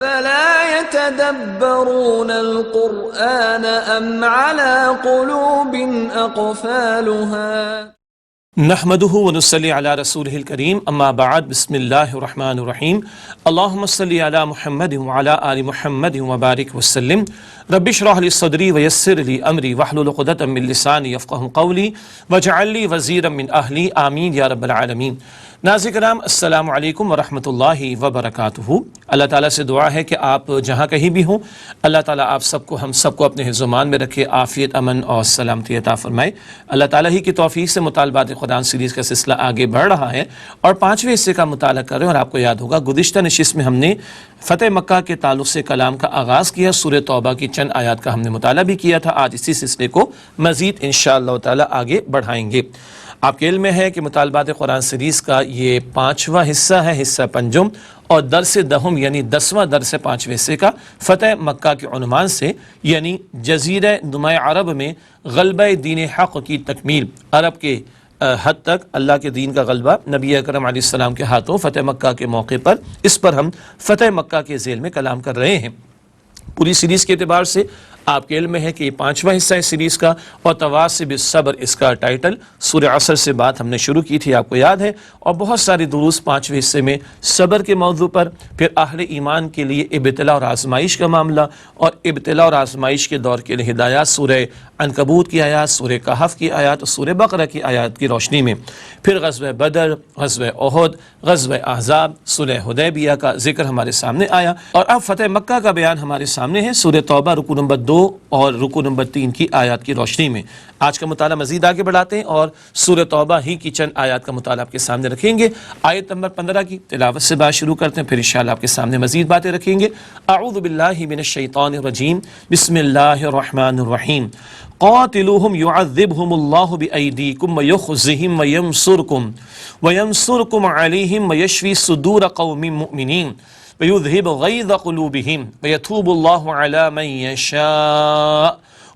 فلا يتدبرون القرآن أم على قلوب أقفالها نحمده ونصلي على رسوله الكريم اما بعد بسم الله الرحمن الرحيم اللهم صل على محمد وعلى آل محمد وبارك وسلم رب اشرح لي صدري ويسر لي امري واحلل عقدة من لساني يفقهوا قولي واجعل لي وزيرا من اهلي آمین یا رب العالمین۔ ناظرین کرام السلام علیکم ورحمۃ اللہ وبرکاتہ۔ اللہ تعالیٰ سے دعا ہے کہ آپ جہاں کہیں بھی ہوں اللہ تعالیٰ آپ سب کو ہم سب کو اپنے حفظ و امان میں رکھے، عافیت امن اور سلامتی عطا فرمائے۔ اللہ تعالیٰ ہی کی توفیق سے مطالبات قرآن سیریز کا سلسلہ آگے بڑھ رہا ہے اور 5ویں حصے کا مطالعہ کر رہے ہیں، اور آپ کو یاد ہوگا گزشتہ نشست میں ہم نے فتح مکہ کے تعلق سے کلام کا آغاز کیا، سورہ توبہ کی چند آیات کا ہم نے مطالعہ بھی کیا تھا۔ آج اسی سلسلے کو مزید انشاءاللہ تعالیٰ آگے بڑھائیں گے۔ آپ کے علم میں ہے کہ مطالبات قرآن سیریز کا یہ 5واں حصہ ہے، حصہ پنجم، اور درس دہم یعنی 10واں درس 5ویں حصے کا فتح مکہ کے عنوان سے، یعنی جزیرہ نما عرب میں غلبہ دین حق کی تکمیل، عرب کے حد تک اللہ کے دین کا غلبہ نبی اکرم علیہ السلام کے ہاتھوں فتح مکہ کے موقع پر، اس پر ہم فتح مکہ کے ذیل میں کلام کر رہے ہیں۔ پوری سیریز کے اعتبار سے آپ کے علم میں ہے کہ یہ 5واں حصہ ہے سیریز کا، اور تواصب الصبر اس کا ٹائٹل۔ سورہ عصر سے بات ہم نے شروع کی تھی، آپ کو یاد ہے، اور بہت ساری دروس 5ویں حصے میں صبر کے موضوع پر، پھر اہل ایمان کے لیے ابتلاء اور آزمائش کا معاملہ، اور ابتلاء اور آزمائش کے دور کے لیے ہدایات، سورہ عنکبوت کی آیات، سورہ کہف کی آیات اور سورہ بقرہ کی آیات کی روشنی میں، پھر غزوہ بدر، غزوہ احد، غزوہ احزاب، صلح حدیبیہ کا ذکر ہمارے سامنے آیا، اور اب فتح مکہ کا بیان ہمارے سامنے ہے، سورہ توبہ رکوع نمبر 2 اور رکوع نمبر 3 کی آیات کی روشنی میں۔ آج کا مطالعہ مزید آگے بڑھاتے ہیں اور سورہ توبہ ہی کی چند آیات کا مطالعہ آپ کے سامنے رکھیں گے۔ آیت نمبر 15 کی تلاوت سے بات شروع کرتے ہیں، پھر انشاءاللہ آپ کے سامنے مزید باتیں رکھیں گے۔ اعوذ باللہ من الشیطان الرجیم، بسم اللہ الرحمن الرحیم۔ قاتلوہم یعذبہم اللہ بایدیکم ویخزہم وینصرکم علیہم ویشفی صدور قوم مؤمنین وَيُذْهِبْ غَيْظَ قُلُوبِهِمْ وَيَتُوبُ اللَّهُ عَلَى مَنْ يَشَاءُ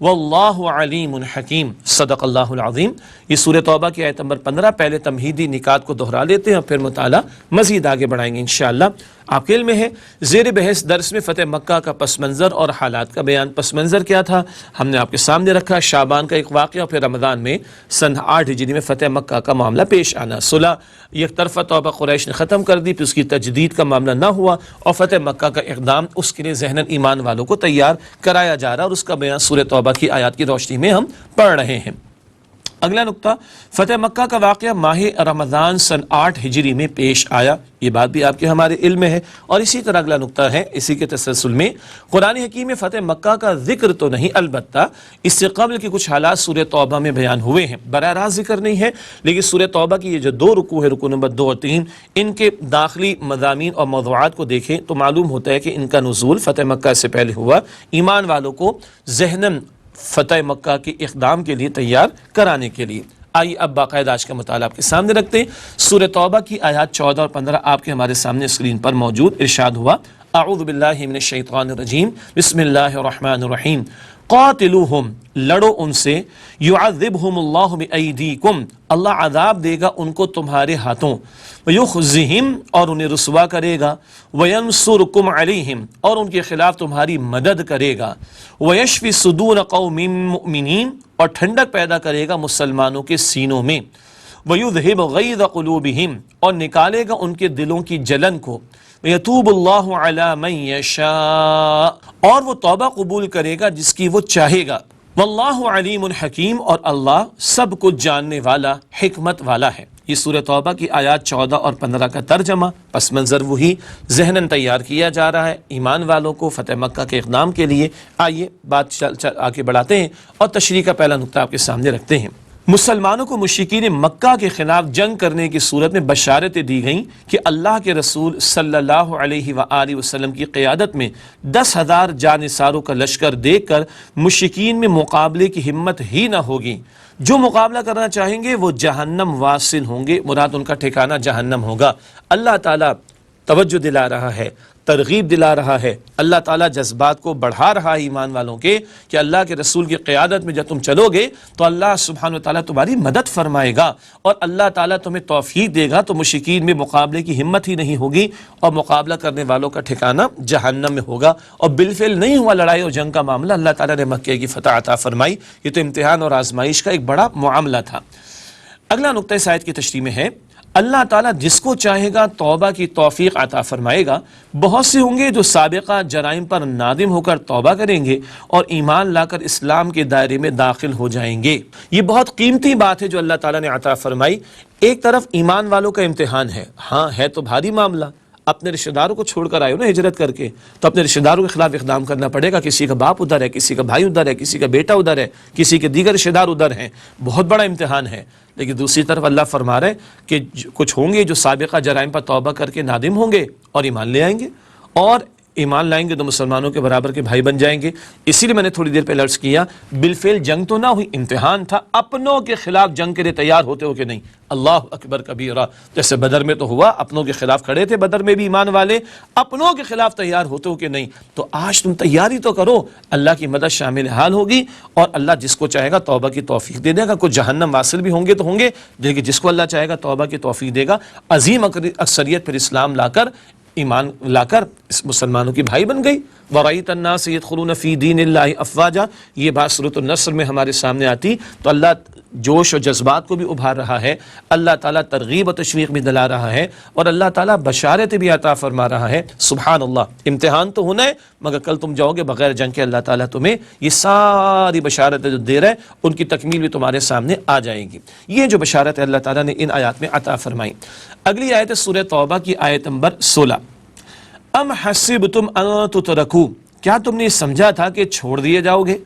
وَاللَّهُ عَلِيمٌ حَكِيمٌ۔ صدق اللہ العظیم۔ یہ سورہ توبہ کی آیت نمبر 15، پہلے تمہیدی نکات کو دہرا لیتے ہیں اور پھر مطالعہ مزید آگے بڑھائیں گے انشاءاللہ۔ آپ کے علم میں ہے زیر بحث درس میں فتح مکہ کا پس منظر اور حالات کا بیان۔ پس منظر کیا تھا ہم نے آپ کے سامنے رکھا، شعبان کا ایک واقعہ، اور پھر رمضان میں سن 8 ہجری میں فتح مکہ کا معاملہ پیش آنا، صلح یک طرفہ توبہ قریش نے ختم کر دی، پھر اس کی تجدید کا معاملہ نہ ہوا، اور فتح مکہ کا اقدام اس کے لیے ذہناً ایمان والوں کو تیار کرایا جا رہا، اور اس کا بیان سورہ توبہ کی آیات کی روشنی میں ہم پڑھ رہے ہیں۔ اگلا نقطہ، فتح مکہ کا واقعہ ماہ رمضان سن 8 ہجری میں پیش آیا، یہ بات بھی آپ کے ہمارے علم میں ہے۔ اور اسی طرح اگلا نقطہ ہے، اسی کے تسلسل میں قرآن حکیم میں فتح مکہ کا ذکر تو نہیں، البتہ اس سے قبل کے کچھ حالات سورہ توبہ میں بیان ہوئے ہیں، براہ راست ذکر نہیں ہے، لیکن سورہ توبہ کی یہ جو 2 رکوع ہے، رکوع نمبر 2 اور 3، ان کے داخلی مضامین اور موضوعات کو دیکھیں تو معلوم ہوتا ہے کہ ان کا نزول فتح مکہ سے پہلے ہوا، ایمان والوں کو ذہناً فتح مکہ کے اقدام کے لیے تیار کرانے کے لیے۔ آئیے اب باقاعدہ آج کا مطالعہ آپ کے سامنے رکھتے ہیں۔ سورہ توبہ کی آیات 14 اور 15 آپ کے ہمارے سامنے اسکرین پر موجود۔ ارشاد ہوا، اعوذ باللہ من الشیطان الرجیم، بسم اللہ الرحمن الرحیم۔ قاتلوہم، لڑو ان سے، یعذبہم اللہ بایدیکم، اللہ عذاب دے گا ان کو تمہارے ہاتھوں، ویخزہم، اور انہیں رسوا کرے گا، وینصرکم علیہم، اور ان کے خلاف تمہاری مدد کرے گا، ویشفی صدور قوم مؤمنین، اور ٹھنڈک پیدا کرے گا مسلمانوں کے سینوں میں، ویذہب غیظ قلوبہم، اور نکالے گا ان کے دلوں کی جلن کو، ویتوب اللہ علی من یشاء، اور وہ توبہ قبول کرے گا جس کی وہ چاہے گا، واللہ علیم حکیم، اور اللہ سب کچھ جاننے والا، حکمت والا ہے۔ یہ سورہ توبہ کی آیات 14 اور 15 کا ترجمہ، پس منظر وہی ذہناً تیار کیا جا رہا ہے ایمان والوں کو فتح مکہ کے اقدام کے لیے۔ آئیے بات آگے بڑھاتے ہیں اور تشریح کا پہلا نقطہ آپ کے سامنے رکھتے ہیں۔ مسلمانوں کو مشرکین مکہ کے خلاف جنگ کرنے کی صورت میں بشارتیں دی گئیں کہ اللہ کے رسول صلی اللہ علیہ وآلہ وسلم کی قیادت میں 10,000 جانثاروں کا لشکر دیکھ کر مشرکین میں مقابلے کی ہمت ہی نہ ہوگی۔ جو مقابلہ کرنا چاہیں گے وہ جہنم واصل ہوں گے، مراد ان کا ٹھکانہ جہنم ہوگا۔ اللہ تعالیٰ توجہ دلا رہا ہے، ترغیب دلا رہا ہے، اللہ تعالیٰ جذبات کو بڑھا رہا ہے ایمان والوں کے کہ اللہ کے رسول کی قیادت میں جب تم چلو گے تو اللہ سبحانہ وتعالیٰ تمہاری مدد فرمائے گا اور اللہ تعالیٰ تمہیں توفیق دے گا، تو مشرکین میں مقابلے کی ہمت ہی نہیں ہوگی اور مقابلہ کرنے والوں کا ٹھکانہ جہنم میں ہوگا۔ اور بالفعل نہیں ہوا لڑائی اور جنگ کا معاملہ، اللہ تعالیٰ نے مکے کی فتح عطا فرمائی۔ یہ تو امتحان اور آزمائش کا ایک بڑا معاملہ تھا۔ اگلا نقطہ اس آیت کی تشریح میں ہے، اللہ تعالیٰ جس کو چاہے گا توبہ کی توفیق عطا فرمائے گا۔ بہت سے ہوں گے جو سابقہ جرائم پر نادم ہو کر توبہ کریں گے اور ایمان لا کر اسلام کے دائرے میں داخل ہو جائیں گے۔ یہ بہت قیمتی بات ہے جو اللہ تعالیٰ نے عطا فرمائی۔ ایک طرف ایمان والوں کا امتحان ہے، ہاں ہے تو بھاری معاملہ، اپنے رشتہ داروں کو چھوڑ کر آئے ہو نا ہجرت کر کے، تو اپنے رشتہ داروں کے خلاف اقدام کرنا پڑے گا۔ کسی کا باپ ادھر ہے، کسی کا بھائی ادھر ہے، کسی کا بیٹا ادھر ہے، کسی کے دیگر رشتہ دار ادھر ہیں، بہت بڑا امتحان ہے۔ لیکن دوسری طرف اللہ فرما رہے ہیں کہ کچھ ہوں گے جو سابقہ جرائم پر توبہ کر کے نادم ہوں گے اور ایمان لے آئیں گے، اور ایمان لائیں گے تو مسلمانوں کے برابر کے بھائی بن جائیں گے۔ اسی لیے میں نے تھوڑی دیر پہلے عرض کیا، بالفعل جنگ تو نہ ہوئی، امتحان تھا۔ اپنوں کے خلاف جنگ کے لیے تیار ہوتے ہو کہ نہیں؟ اللہ اکبر کبیرہ، جیسے بدر میں تو ہوا، اپنوں کے خلاف کھڑے تھے بدر میں بھی ایمان والے، اپنوں کے خلاف تیار ہوتے ہو کہ نہیں؟ تو آج تم تیاری تو کرو، اللہ کی مدد شامل حال ہوگی اور اللہ جس کو چاہے گا توبہ کی توفیق دے دے گا۔ کچھ جہنم واصل بھی ہوں گے تو ہوں گے، لیکن جس کو اللہ چاہے گا توبہ کی توفیق دے گا، عظیم اکثریت پھر اسلام لا کر، ایمان لا کر اس مسلمانوں کی بھائی بن گئی۔ وَرَأَيْتَ النَّاسَ يَدْخُلُونَ فِي دِينِ اللَّهِ أَفْوَاجًا، یہ بات سورۃ النصر میں ہمارے سامنے آتی تو اللہ جوش و جذبات کو بھی ابھار رہا ہے، اللہ تعالیٰ ترغیب و تشویق بھی دلا رہا ہے، اور اللہ تعالیٰ بشارت بھی عطا فرما رہا ہے۔ سبحان اللہ، امتحان تو ہونا ہے، مگر کل تم جاؤ گے بغیر جنگ کے، اللہ تعالیٰ تمہیں یہ ساری بشارتیں جو دے رہے ہیں ان کی تکمیل بھی تمہارے سامنے آ جائے گی۔ یہ جو بشارت ہے اللہ تعالیٰ نے ان آیات میں عطا فرمائی۔ اگلی آیت ہے سورہ توبہ کی آیت نمبر 16۔ ام حسبتم ان تترکوا، کیا تم نے سمجھا تھا کہ چھوڑ دیے جاؤ گے؟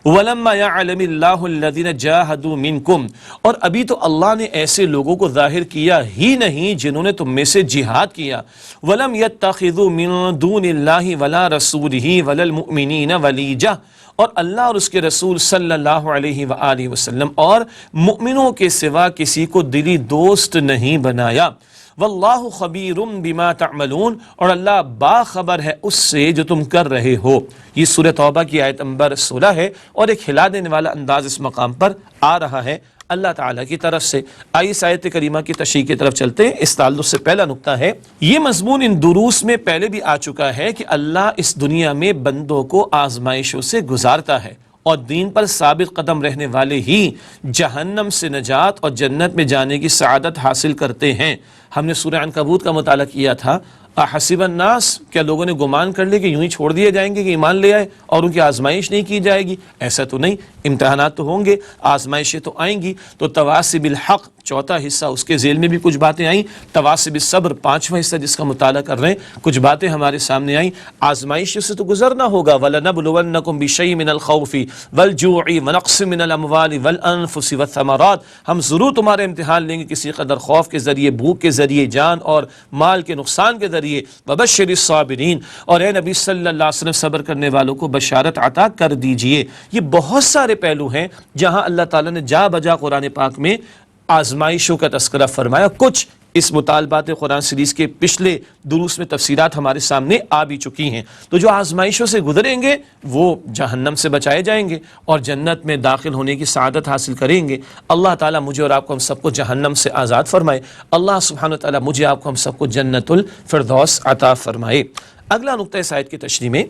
وَلَمَّا يَعْلَمِ اللَّهُ الَّذِينَ جَاهَدُوا مِنْكُمْ، اور ابھی تو اللہ نے ایسے لوگوں کو ظاہر کیا ہی نہیں جنہوں نے تم میں سے جہاد کیا۔ وَلَمْ يَتَّخِذُوا مِن دُونِ اللَّهِ وَلَا رَسُولِهِ وَلَا الْمُؤْمِنِينَ وَلِيجَةً، اور اللہ اور اس کے رسول صلی اللہ علیہ وآلہ وسلم اور مؤمنوں کے سوا کسی کو دلی دوست نہیں بنایا۔ واللہ خبیر بما تعملون، اور اللہ باخبر ہے اس سے جو تم کر رہے ہو۔ یہ سورہ توبہ کی آیت نمبر 16 ہے اور ایک ہلا دینے والا انداز اس مقام پر آ رہا ہے اللہ تعالیٰ کی طرف سے۔ آئیے اس آیت کریمہ کی تشریح کی طرف چلتے ہیں۔ اس تعلق سے پہلا نقطہ ہے، یہ مضمون ان دروس میں پہلے بھی آ چکا ہے کہ اللہ اس دنیا میں بندوں کو آزمائشوں سے گزارتا ہے، اور دین پر ثابت قدم رہنے والے ہی جہنم سے نجات اور جنت میں جانے کی سعادت حاصل کرتے ہیں۔ ہم نے سورہ عنکبوت کا مطالعہ کیا تھا، احسب الناس، کیا لوگوں نے گمان کر لیا کہ یوں ہی چھوڑ دیے جائیں گے کہ ایمان لے آئے اور ان کی آزمائش نہیں کی جائے گی؟ ایسا تو نہیں، امتحانات تو ہوں گے، آزمائشیں تو آئیں گی۔ تو تواصی بالحق چوتھا حصہ، اس کے ذیل میں بھی کچھ باتیں آئیں۔ تواصی بالصبر پانچواں حصہ جس کا مطالعہ کر رہے ہیں، کچھ باتیں ہمارے سامنے آئیں۔ آزمائشوں سے تو گزرنا ہوگا۔ وَلَنَبْلُوَنَّكُمْ بِشَيْءٍ مِّنَ الْخَوْفِ وَالْجُوعِ وَنَقْصٍ مِّنَ الْأَمْوَالِ وَالْأَنفُسِ وَالثَّمَرَاتِ، ہم ضرور تمہارے امتحان لیں گے کسی قدر خوف کے ذریعے، بھوک کے ذریعے، جان اور مال کے نقصان کے ذریعے۔ وَبَشِّرِ الصَّابِرِينَ، اور اے نبی صلی اللہ علیہ وسلم صبر کرنے والوں کو بشارت عطا کر دیجئے۔ یہ بہت سارے پہلو ہیں جہاں اللہ تعالیٰ نے جا بجا قرآن پاک میں آزمائشوں کا تذکرہ فرمایا۔ کچھ اس مطالبات قرآن سیریز کے پچھلے دروس میں تفسیرات ہمارے سامنے آ بھی چکی ہیں۔ تو جو آزمائشوں سے گزریں گے وہ جہنم سے بچائے جائیں گے اور جنت میں داخل ہونے کی سعادت حاصل کریں گے۔ اللہ تعالیٰ مجھے اور آپ کو ہم سب کو جہنم سے آزاد فرمائے۔ اللہ سبحانہ وتعالیٰ مجھے آپ کو ہم سب کو جنت الفردوس عطا فرمائے۔ اگلا نقطہ اس آیت کی تشریح میں،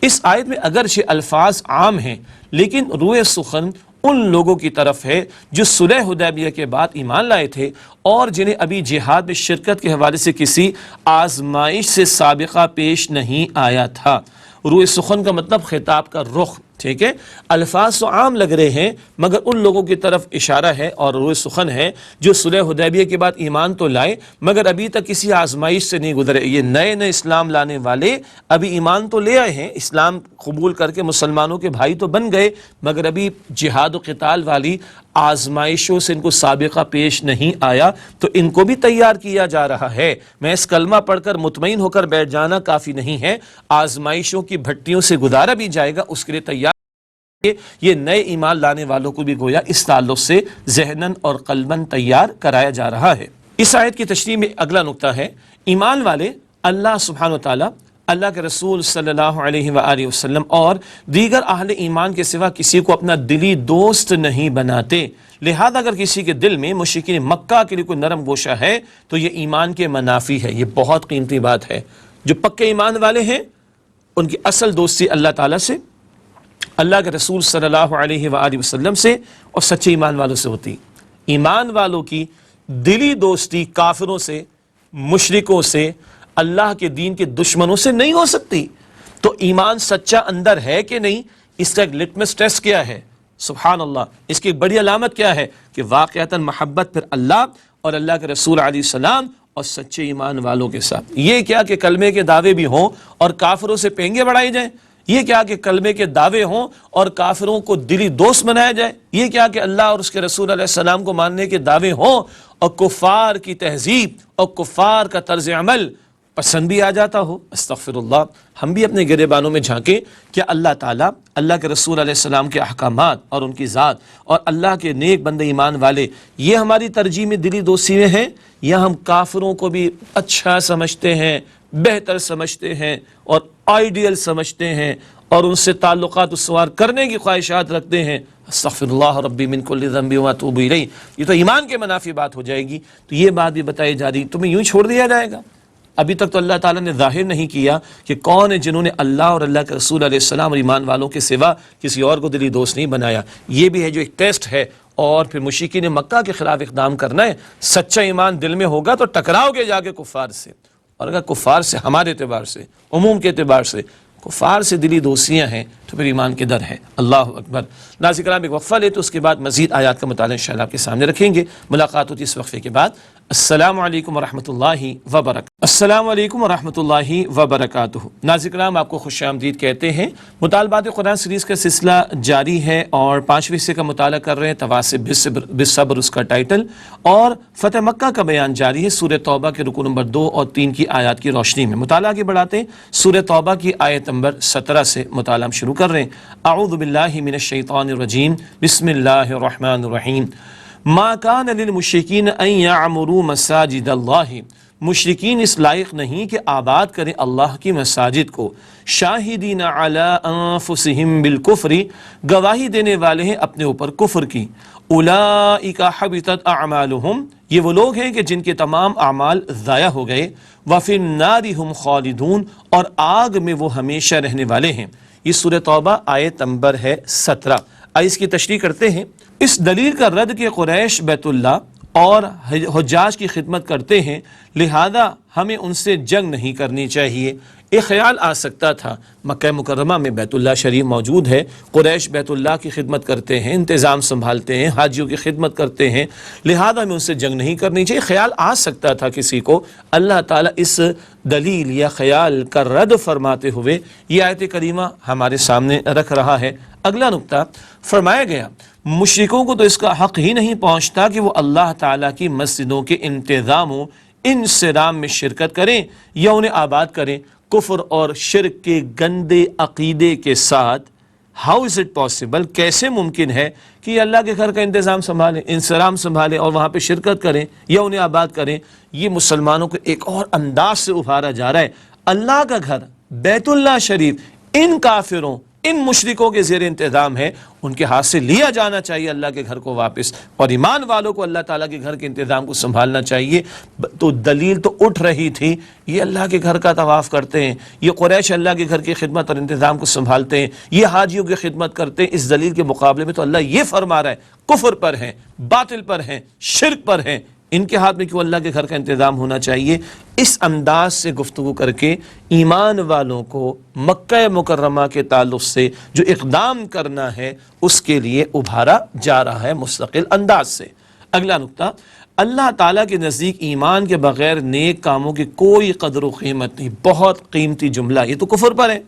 اس آیت میں اگرچہ الفاظ عام ہیں لیکن روئے سخن ان لوگوں کی طرف ہے جو صلح حدیبیہ کے بعد ایمان لائے تھے اور جنہیں ابھی جہاد میں شرکت کے حوالے سے کسی آزمائش سے سابقہ پیش نہیں آیا تھا۔ روئے سخن کا مطلب خطاب کا رخ، ٹھیک ہے؟ الفاظ تو عام لگ رہے ہیں مگر ان لوگوں کی طرف اشارہ ہے اور روئے سخن ہے جو صلح حدیبیہ کے بعد ایمان تو لائے مگر ابھی تک کسی آزمائش سے نہیں گزرے۔ یہ نئے نئے اسلام لانے والے ابھی ایمان تو لے آئے ہیں، اسلام قبول کر کے مسلمانوں کے بھائی تو بن گئے مگر ابھی جہاد و قتال والی آزمائشوں سے ان کو سابقہ پیش نہیں آیا، تو ان کو بھی تیار کیا جا رہا ہے۔ میں اس کلمہ پڑھ کر مطمئن ہو کر بیٹھ جانا کافی نہیں ہے، آزمائشوں کی بھٹیوں سے گزارا بھی جائے گا، اس کے لیے تیار۔ یہ نئے ایمان لانے والوں کو بھی گویا اس تعلق سے ذہناً اور قلباً تیار کرایا جا رہا ہے۔ اس آیت کی تشریح میں اگلا نقطہ ہے، ایمان والے اللہ سبحانہ و تعالیٰ اللہ کے رسول صلی اللہ علیہ وآلہ وسلم اور دیگر اہل ایمان کے سوا کسی کو اپنا دلی دوست نہیں بناتے، لہذا اگر کسی کے دل میں مشرکین مکہ کے لیے کوئی نرم گوشہ ہے تو یہ ایمان کے منافی ہے۔ یہ بہت قیمتی بات ہے۔ جو پکے ایمان والے ہیں ان کی اصل دوستی اللہ تعالیٰ سے، اللہ کے رسول صلی اللہ علیہ وآلہ وسلم سے اور سچے ایمان والوں سے ہوتی۔ ایمان والوں کی دلی دوستی کافروں سے، مشرکوں سے، اللہ کے دین کے دشمنوں سے نہیں ہو سکتی۔ تو ایمان سچا اندر ہے کہ نہیں، اس کا ایک لٹمس ٹیسٹ کیا ہے؟ سبحان اللہ، اس کی ایک بڑی علامت کیا ہے کہ واقعتاً محبت پھر اللہ اور اللہ کے رسول علیہ السلام اور سچے ایمان والوں کے ساتھ۔ یہ کیا کہ کلمے کے دعوے بھی ہوں اور کافروں سے پینگے بڑھائی جائیں؟ یہ کیا کہ کلمے کے دعوے ہوں اور کافروں کو دلی دوست بنایا جائے؟ یہ کیا کہ اللہ اور اس کے رسول علیہ السلام کو ماننے کے دعوے ہوں اور کفار کی تہذیب اور کفار کا طرز عمل پسند بھی آ جاتا ہو؟ استغفر اللہ۔ ہم بھی اپنے گریبانوں میں جھانکیں کہ اللہ تعالیٰ، اللہ کے رسول علیہ السلام کے احکامات اور ان کی ذات اور اللہ کے نیک بندے ایمان والے، یہ ہماری ترجیح میں دلی دوستی میں ہیں یا ہم کافروں کو بھی اچھا سمجھتے ہیں، بہتر سمجھتے ہیں اور آئیڈیل سمجھتے ہیں اور ان سے تعلقات استوار کرنے کی خواہشات رکھتے ہیں؟ استغفر اللہ ربی من کل ذنب واتوب الیہ۔ یہ تو ایمان کے منافی بات ہو جائے گی۔ تو یہ بات بھی بتائی جا رہی، تمہیں یوں چھوڑ دیا جائے گا؟ ابھی تک تو اللہ تعالیٰ نے ظاہر نہیں کیا کہ کون ہے جنہوں نے اللہ اور اللہ کے رسول علیہ السلام اور ایمان والوں کے سوا کسی اور کو دلی دوست نہیں بنایا۔ یہ بھی ہے جو ایک ٹیسٹ ہے۔ اور پھر مشرکین مکہ کے خلاف اقدام کرنا ہے۔ سچا ایمان دل میں ہوگا تو ٹکراؤ گے جا کے کفار سے، اور اگر کفار سے ہمارے اعتبار سے، عموم کے اعتبار سے کفار سے دلی دوستیاں ہیں تو پھر ایمان کے در ہے۔ اللہ اکبر۔ ناظرین کرام، ایک وقفہ لے تو اس کے بعد مزید آیات کا مطالعہ انشاءاللہ آپ کے سامنے رکھیں گے۔ ملاقات ہوتی اس وقفے کے بعد۔ السلام علیکم ورحمۃ اللہ وبرکاتہ۔ السلام علیکم ورحمۃ اللہ وبرکاتہ۔ ناظرین کرام، آپ کو خوش آمدید کہتے ہیں۔ مطالبات قرآن سیریز کا سلسلہ جاری ہے اور 5ویں حصے کا مطالعہ کر رہے ہیں، تواصب بالصبر اس کا ٹائٹل، اور فتح مکہ کا بیان جاری ہے سورہ توبہ کے رکوع نمبر 2 اور 3 کی آیات کی روشنی میں۔ مطالعہ آگے بڑھاتے ہیں، سورہ توبہ کی آیت نمبر 17 سے مطالعہ ہم شروع کر رہے ہیں۔ اعوذ باللہ من الشیطان الرجیم، بسم اللہ الرحمن الرحیم۔ ما کان للمشرکین ان یعمروا مساجد اللہ، مشرکین اس لائق نہیں کہ آباد کریں اللہ کی مساجد کو، شاہدین علی انفسہم بالکفر، گواہی دینے والے ہیں اپنے اوپر کفر کی، اولئک حبطت اعمالہم، یہ وہ لوگ ہیں کہ جن کے تمام اعمال ضائع ہو گئے، وفی النار ہم خالدون، اور آگ میں وہ ہمیشہ رہنے والے ہیں۔ یہ سورہ توبہ آیت نمبر ہے 17۔ آئے اس کی تشریح کرتے ہیں۔ اس دلیل کا رد کہ قریش بیت اللہ اور حجاج کی خدمت کرتے ہیں، لہذا ہمیں ان سے جنگ نہیں کرنی چاہیے۔ ایک خیال آ سکتا تھا مکہ مکرمہ میں بیت اللہ شریف موجود ہے، قریش بیت اللہ کی خدمت کرتے ہیں، انتظام سنبھالتے ہیں، حاجیوں کی خدمت کرتے ہیں، لہذا ہمیں ان سے جنگ نہیں کرنی چاہیے۔ خیال آ سکتا تھا کسی کو۔ اللہ تعالیٰ اس دلیل یا خیال کا رد فرماتے ہوئے یہ آیت کریمہ ہمارے سامنے رکھ رہا ہے۔ اگلا نقطہ فرمایا گیا، مشرکوں کو تو اس کا حق ہی نہیں پہنچتا کہ وہ اللہ تعالیٰ کی مسجدوں کے انتظام و انصرام میں شرکت کریں یا انہیں آباد کریں کفر اور شرک کے گندے عقیدے کے ساتھ۔ ہاؤ از اٹ پاسبل، کیسے ممکن ہے کہ یہ اللہ کے گھر کا انتظام سنبھالیں، انصرام سنبھالیں اور وہاں پہ شرکت کریں یا انہیں آباد کریں؟ یہ مسلمانوں کو ایک اور انداز سے ابھارا جا رہا ہے۔ اللہ کا گھر بیت اللہ شریف ان کافروں، ان مشرکوں کے زیر انتظام ہے، ان کے ہاتھ سے لیا جانا چاہیے اللہ کے گھر کو واپس، اور ایمان والوں کو اللہ تعالیٰ کے گھر کے انتظام کو سنبھالنا چاہیے۔ تو دلیل تو اٹھ رہی تھی، یہ اللہ کے گھر کا طواف کرتے ہیں، یہ قریش اللہ کے گھر کی خدمت اور انتظام کو سنبھالتے ہیں، یہ حاجیوں کی خدمت کرتے ہیں۔ اس دلیل کے مقابلے میں تو اللہ یہ فرما رہا ہے کفر پر ہیں، باطل پر ہیں، شرک پر ہیں، ان کے ہاتھ میں کیوں اللہ کے گھر کا انتظام ہونا چاہیے؟ اس انداز سے گفتگو کر کے ایمان والوں کو مکہ مکرمہ کے تعلق سے جو اقدام کرنا ہے اس کے لیے ابھارا جا رہا ہے مستقل انداز سے۔ اگلا نقطہ، اللہ تعالیٰ کے نزدیک ایمان کے بغیر نیک کاموں کی کوئی قدر و قیمت نہیں۔ بہت قیمتی جملہ، یہ تو کفر پر ہے۔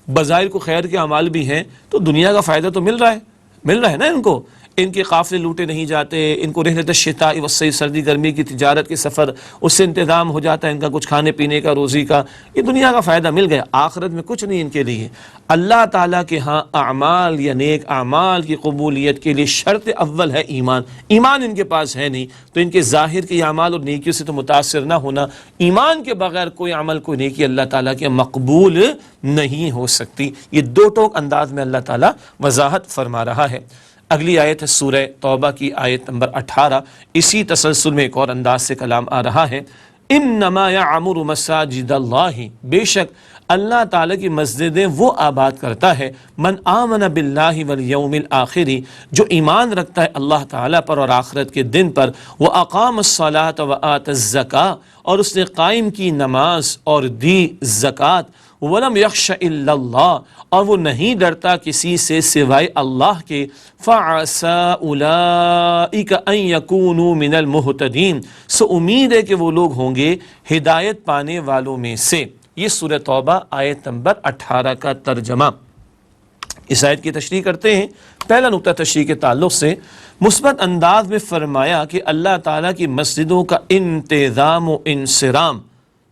بظاہر کو خیر کے اعمال بھی ہیں تو دنیا کا فائدہ تو مل رہا ہے نا ان کو۔ ان کے قافلے لوٹے نہیں جاتے، ان کو رحلت الشتاء والصیف، سردی گرمی کی تجارت کے سفر اس سے انتظام ہو جاتا ہے، ان کا کچھ کھانے پینے کا، روزی کا، یہ دنیا کا فائدہ مل گیا، آخرت میں کچھ نہیں ان کے لیے۔ اللہ تعالیٰ کے ہاں اعمال یا نیک اعمال کی قبولیت کے لیے شرط اول ہے ایمان۔ ایمان ان کے پاس ہے نہیں تو ان کے ظاہر کے اعمال اور نیکیوں سے تو متاثر نہ ہونا، ایمان کے بغیر کوئی عمل کوئی نیکی اللہ تعالیٰ کے مقبول نہیں ہو سکتی۔ یہ دو ٹوک انداز میں اللہ تعالیٰ وضاحت فرما رہا ہے۔ اگلی آیت ہے سورہ توبہ کی آیت نمبر 18، اسی تسلسل میں ایک اور انداز سے کلام آ رہا ہے۔ انما یعمر مساجد اللہ، بے شک اللہ تعالیٰ کی مسجدیں وہ آباد کرتا ہے، من آمن باللہ والیوم الآخر، جو ایمان رکھتا ہے اللہ تعالیٰ پر اور آخرت کے دن پر، وَأَقَامَ الصَّلَاةَ وَآتَ الزَّكَاةَ، اور اس نے قائم کی نماز اور دی زکوٰۃ، وَلَمْ يَخْشَ إِلَّا اللَّهَ، اور وہ نہیں ڈرتا کسی سے سوائے اللہ کے، فَعَسَىٰ أُولَٰئِكَ أَن يَكُونُوا مِنَ الْمُهْتَدِينَ، سو امید ہے کہ وہ لوگ ہوں گے ہدایت پانے والوں میں سے۔ یہ سورہ توبہ آیت نمبر 18 کا ترجمہ۔ اس آیت کی تشریح کرتے ہیں۔ پہلا نقطہ تشریح کے تعلق سے مثبت انداز میں فرمایا کہ اللہ تعالیٰ کی مسجدوں کا انتظام و انصرام،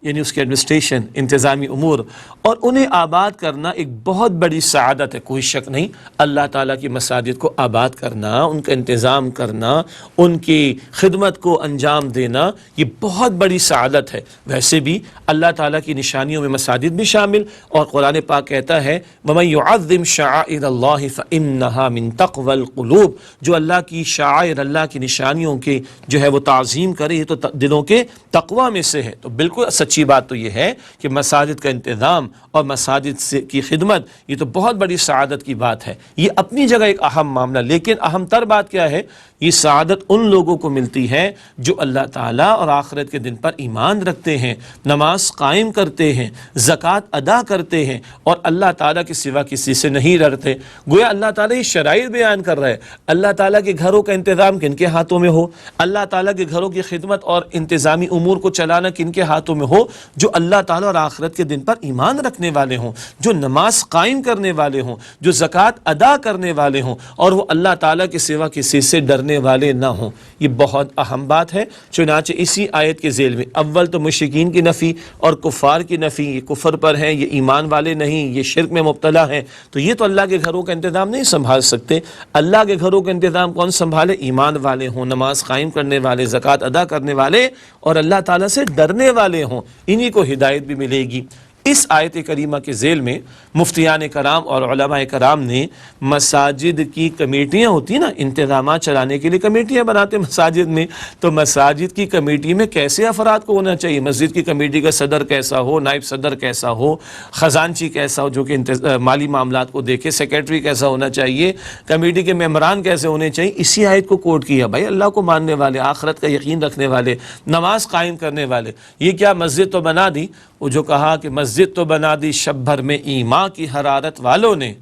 یعنی اس کے ایڈمنسٹریشن، انتظامی امور اور انہیں آباد کرنا ایک بہت بڑی سعادت ہے، کوئی شک نہیں۔ اللہ تعالیٰ کی مساجد کو آباد کرنا، ان کا انتظام کرنا، ان کی خدمت کو انجام دینا، یہ بہت بڑی سعادت ہے۔ ویسے بھی اللہ تعالیٰ کی نشانیوں میں مساجد بھی شامل، اور قرآن پاک کہتا ہے وَمَن يُعَظِّمْ شَعَائِرَ اللَّهِ فَإِنَّهَا مِن تَقْوَى الْقُلُوبِ، جو اللہ کی شعائر، اللہ کی نشانیوں کے جو ہے وہ تعظیم کرے، یہ تو دلوں کے تقوی میں سے ہے۔ تو بالکل سچی بات تو یہ ہے کہ مساجد کا انتظام اور مساجد کی خدمت یہ تو بہت بڑی سعادت کی بات ہے، یہ اپنی جگہ ایک اہم معاملہ۔ لیکن اہم تر بات کیا ہے؟ یہ سعادت ان لوگوں کو ملتی ہے جو اللہ تعالیٰ اور آخرت کے دن پر ایمان رکھتے ہیں، نماز قائم کرتے ہیں، زکوٰۃ ادا کرتے ہیں، اور اللہ تعالیٰ کے سوا کسی سے نہیں ڈرتے۔ گویا اللہ تعالیٰ یہ شرائط بیان کر رہا ہے۔ اللہ تعالیٰ کے گھروں کا انتظام کن کے ہاتھوں میں ہو، اللہ تعالیٰ کے گھروں کی خدمت اور انتظامی امور کو چلانا کن کے ہاتھوں میں ہو؟ جو اللہ تعالیٰ اور آخرت کے دن پر ایمان رکھنے والے ہوں، جو نماز قائم کرنے والے ہوں، جو زکوٰۃ ادا کرنے والے ہوں، اور وہ اللہ تعالیٰ کے سوا کسی سے ڈرنے والے نہ ہوں۔ یہ بہت اہم بات ہے۔ چنانچہ اسی آیت کے ذیل میں اول تو مشرکین کی نفی اور کفار کی نفی، یہ کفر پر ہیں، یہ ایمان والے نہیں، یہ شرک میں مبتلا ہیں، تو یہ تو اللہ کے گھروں کا انتظام نہیں سنبھال سکتے۔ اللہ کے گھروں کا انتظام کون سنبھالے؟ ایمان والے ہوں، نماز قائم کرنے والے، زکوٰۃ ادا کرنے والے، اور اللہ تعالیٰ سے ڈرنے والے ہوں، انہی کو ہدایت بھی ملے گی۔ اس آیت کریمہ کے ذیل میں مفتیان کرام اور علماء کرام نے مساجد کی کمیٹیاں ہوتی ہیں نا، انتظامات چلانے کے لیے کمیٹیاں بناتے ہیں مساجد میں، تو مساجد کی کمیٹی میں کیسے افراد کو ہونا چاہیے، مسجد کی کمیٹی کا صدر کیسا ہو، نائب صدر کیسا ہو، خزانچی کیسا ہو جو کہ مالی معاملات کو دیکھے، سیکریٹری کیسا ہونا چاہیے، کمیٹی کے ممبران کیسے ہونے چاہیے، اسی آیت کو کوٹ کیا۔ بھائی اللہ کو ماننے والے، آخرت کا یقین رکھنے والے، نماز قائم کرنے والے، یہ کیا مسجد تو بنا دی؟ وہ جو کہا کہ مسجد تو بنا دی شب بھر میں ایمان کی حرارت والوں نے،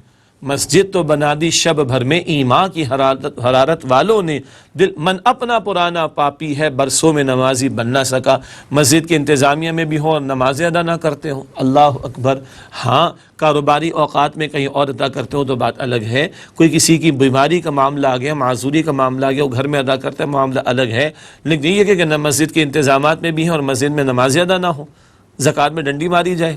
مسجد تو بنا دی شب بھر میں ایمان کی حرارت والوں نے، دل من اپنا پرانا پاپی ہے برسوں میں نمازی بن نہ سکا۔ مسجد کے انتظامیہ میں بھی ہوں اور نمازیں ادا نہ کرتے ہوں، اللہ اکبر۔ ہاں کاروباری اوقات میں کہیں اور ادا کرتے ہوں تو بات الگ ہے، کوئی کسی کی بیماری کا معاملہ آ گیا، معذوری کا معاملہ آ گیا، وہ گھر میں ادا کرتا ہے، معاملہ الگ ہے۔ لیکن یہ ہے کہ مسجد کے انتظامات میں بھی ہیں اور مسجد میں نمازیں ادا نہ ہوں، زکوٰۃ میں ڈنڈی ماری جائے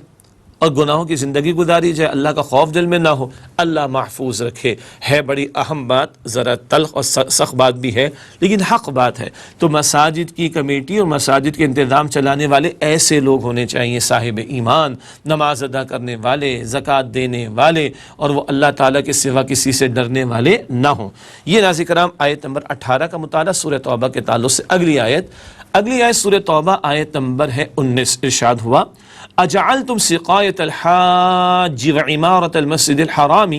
اور گناہوں کی زندگی گزاری جائے، اللہ کا خوف دل میں نہ ہو، اللہ محفوظ رکھے۔ ہے بڑی اہم بات، ذرا تلخ اور سخت بات بھی ہے لیکن حق بات ہے۔ تو مساجد کی کمیٹی اور مساجد کے انتظام چلانے والے ایسے لوگ ہونے چاہیے، صاحب ایمان، نماز ادا کرنے والے، زکوٰۃ دینے والے، اور وہ اللہ تعالیٰ کے سوا کسی سے ڈرنے والے نہ ہوں۔ یہ ناظرین کرام آیت نمبر 18 کا مطالعہ سورہ توبہ کے تعلق سے۔ اگلی آیت سورہ توبہ آیت نمبر ہے 19، ارشاد ہوا اجعلتم سقایۃ الحاج وعمارۃ المسجد الحرام،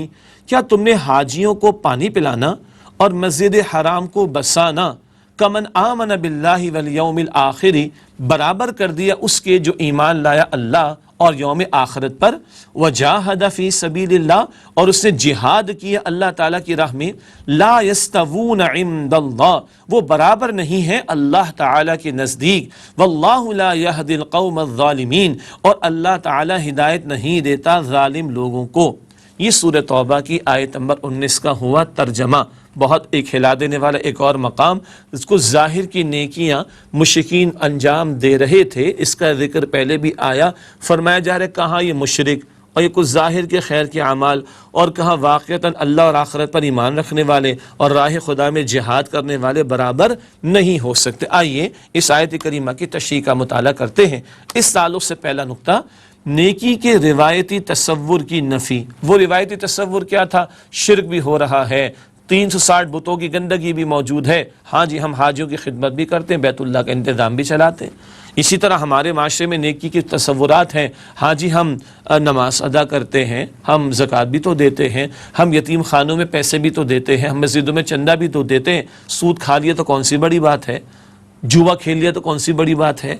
کیا تم نے حاجیوں کو پانی پلانا اور مسجد حرام کو بسانا، کمن آمن باللہ والیوم الآخر، برابر کر دیا اس کے جو ایمان لایا اللہ اور یوم آخرت پر، وجاہد فی سبیل اللہ، اور اس نے جہاد کیا اللہ تعالیٰ کی راہ میں، لا یستوون عند اللہ، وہ برابر نہیں ہے اللہ تعالیٰ کے نزدیک، واللہ لا یہدی القوم الظالمین، اور اللہ تعالیٰ ہدایت نہیں دیتا ظالم لوگوں کو۔ یہ سورہ توبہ کی آیت نمبر 19 کا ہوا ترجمہ۔ بہت ایک ہلا دینے والا ایک اور مقام، اس کو ظاہر کی نیکیاں مشرکین انجام دے رہے تھے، اس کا ذکر پہلے بھی آیا۔ فرمایا جا رہا ہے کہاں یہ مشرک اور یہ کچھ ظاہر کے خیر کے اعمال، اور کہاں واقعتاً اللہ اور آخرت پر ایمان رکھنے والے اور راہ خدا میں جہاد کرنے والے برابر نہیں ہو سکتے۔ آئیے اس آیت کریمہ کی تشریح کا مطالعہ کرتے ہیں۔ اس تعلق سے پہلا نقطہ، نیکی کے روایتی تصور کی نفی۔ وہ روایتی تصور کیا تھا؟ شرک بھی ہو رہا ہے، 360 بتوں کی گندگی بھی موجود ہے، ہاں جی ہم حاجیوں کی خدمت بھی کرتے ہیں، بیت اللہ کا انتظام بھی چلاتے ہیں، اسی طرح ہمارے معاشرے میں نیکی کے تصورات ہیں، ہاں جی ہم نماز ادا کرتے ہیں، ہم زکوٰۃ بھی تو دیتے ہیں، ہم یتیم خانوں میں پیسے بھی تو دیتے ہیں، ہم مسجدوں میں چندہ بھی تو دیتے ہیں، سود کھا لیا تو کون سی بڑی بات ہے، جوا کھیل لیا تو کون سی بڑی بات ہے،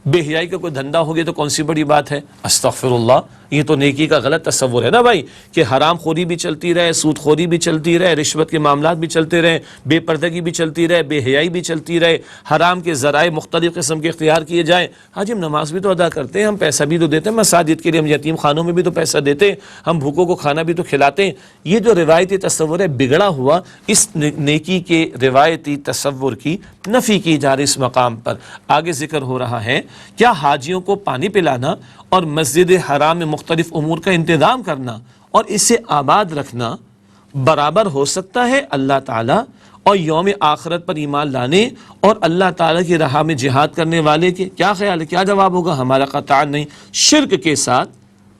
بے حیائی کا کوئی دھندا ہو گیا تو کون سی بڑی بات ہے۔ استغفر اللہ، یہ تو نیکی کا غلط تصور ہے نا بھائی، کہ حرام خوری بھی چلتی رہے، سود خوری بھی چلتی رہے، رشوت کے معاملات بھی چلتے رہے، بے پردگی بھی چلتی رہے، بے حیائی بھی چلتی رہے، حرام کے ذرائع مختلف قسم کے اختیار کیے جائیں۔ ہاں جی ہم نماز بھی تو ادا کرتے ہیں، ہم پیسہ بھی تو دیتے ہیں مساجد کے لیے، ہم یتیم خانوں میں بھی تو پیسہ دیتے ہیں، ہم بھوکوں کو کھانا بھی تو کھلاتے ہیں۔ یہ جو روایتی تصور ہے بگڑا ہوا، اس نیکی کے روایتی تصور کی نفی کی جا رہی اس مقام پر۔ آگے ذکر ہو رہا ہے کیا حاجیوں کو پانی پلانا اور مسجد حرام میں مختلف امور کا انتظام کرنا اور اسے آباد رکھنا برابر ہو سکتا ہے اللہ تعالیٰ اور یوم آخرت پر ایمان لانے اور اللہ تعالیٰ کی راہ میں جہاد کرنے والے کے؟ کیا خیال ہے، کیا جواب ہوگا ہمارا؟ قطعاً نہیں۔ شرک کے ساتھ،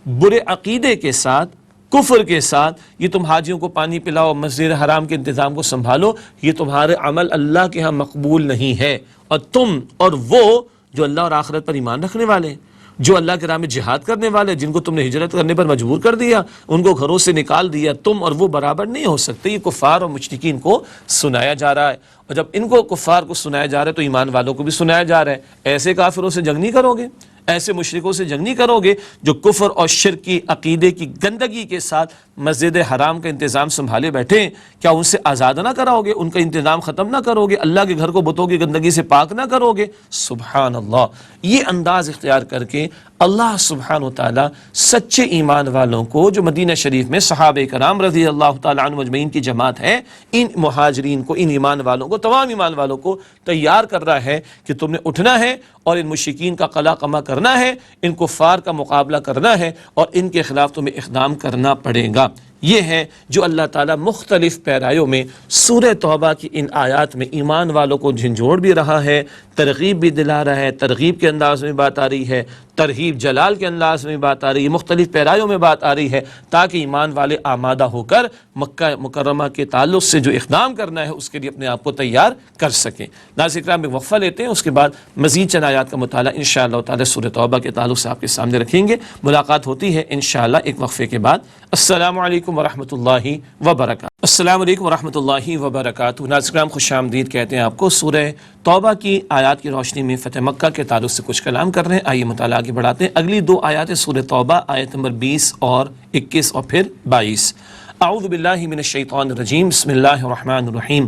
برے عقیدے کے ساتھ، کفر کے ساتھ یہ تم حاجیوں کو پانی پلاؤ، مسجد حرام کے انتظام کو سنبھالو، یہ تمہارے عمل اللہ کے ہاں مقبول نہیں ہے، اور تم اور وہ جو اللہ اور آخرت پر ایمان رکھنے والے ہیں، جو اللہ کے راہ میں جہاد کرنے والے، جن کو تم نے ہجرت کرنے پر مجبور کر دیا، ان کو گھروں سے نکال دیا، تم اور وہ برابر نہیں ہو سکتے۔ یہ کفار اور مشرکین کو سنایا جا رہا ہے، اور جب ان کو کفار کو سنایا جا رہا ہے تو ایمان والوں کو بھی سنایا جا رہا ہے۔ ایسے کافروں سے جنگ نہیں کرو گے، ایسے مشرکوں سے جنگ نہیں کرو گے جو کفر اور شرک کی عقیدے کی گندگی کے ساتھ مسجد حرام کا انتظام سنبھالے بیٹھے ہیں، کیا ان سے آزاد نہ کراؤ گے، ان کا انتظام ختم نہ کرو گے، اللہ کے گھر کو بتوں کی گندگی سے پاک نہ کرو گے؟ سبحان اللہ، یہ انداز اختیار کر کے اللہ سبحانہ و تعالیٰ سچے ایمان والوں کو، جو مدینہ شریف میں صحابہ کرام رضی اللہ تعالیٰ عنہ مجمعین کی جماعت ہے، ان مہاجرین کو، ان ایمان والوں کو، تمام ایمان والوں کو تیار کر رہا ہے کہ تم نے اٹھنا ہے اور ان مشرکین کا قلع قمع کرنا ہے، ان کفار کا مقابلہ کرنا ہے، اور ان کے خلاف تمہیں اقدام کرنا پڑے گا۔ یہ ہے جو اللہ تعالیٰ مختلف پیرایوں میں سورہ توبہ کی ان آیات میں ایمان والوں کو جھنجھوڑ بھی رہا ہے، ترغیب بھی دلا رہا ہے، ترغیب کے انداز میں بات آ رہی ہے، ترہیب جلال کے انداز میں بات آ رہی ہے، مختلف پیرایوں میں بات آ رہی ہے، تاکہ ایمان والے آمادہ ہو کر مکہ مکرمہ کے تعلق سے جو اقدام کرنا ہے اس کے لیے اپنے آپ کو تیار کر سکیں۔ ناظرین اکرام ایک وقفہ لیتے ہیں، اس کے بعد مزید چند آیات کا مطالعہ انشاءاللہ تعالی سورہ توبہ کے تعلق سے آپ کے سامنے رکھیں گے۔ ملاقات ہوتی ہے انشاءاللہ ایک وقفے کے بعد۔ السلام علیکم ورحمۃ اللہ وبرکاتہ۔ السلام علیکم ورحمۃ اللہ وبرکاتہ۔ ناظرین اکرام خوش آمدید کہتے ہیں آپ کو۔ سورہ توبہ کی آیات کی روشنی میں فتح مکہ کے تعلق سے کچھ کلام کر رہے ہیں، آئیے مطالعہ آگے بڑھاتے ہیں۔ اگلی دو آیات سورہ توبہ، آیت نمبر 20 اور 21 اور پھر 22۔ اعوذ باللہ من الشیطان الرجیم، بسم اللہ الرحمن الرحیم۔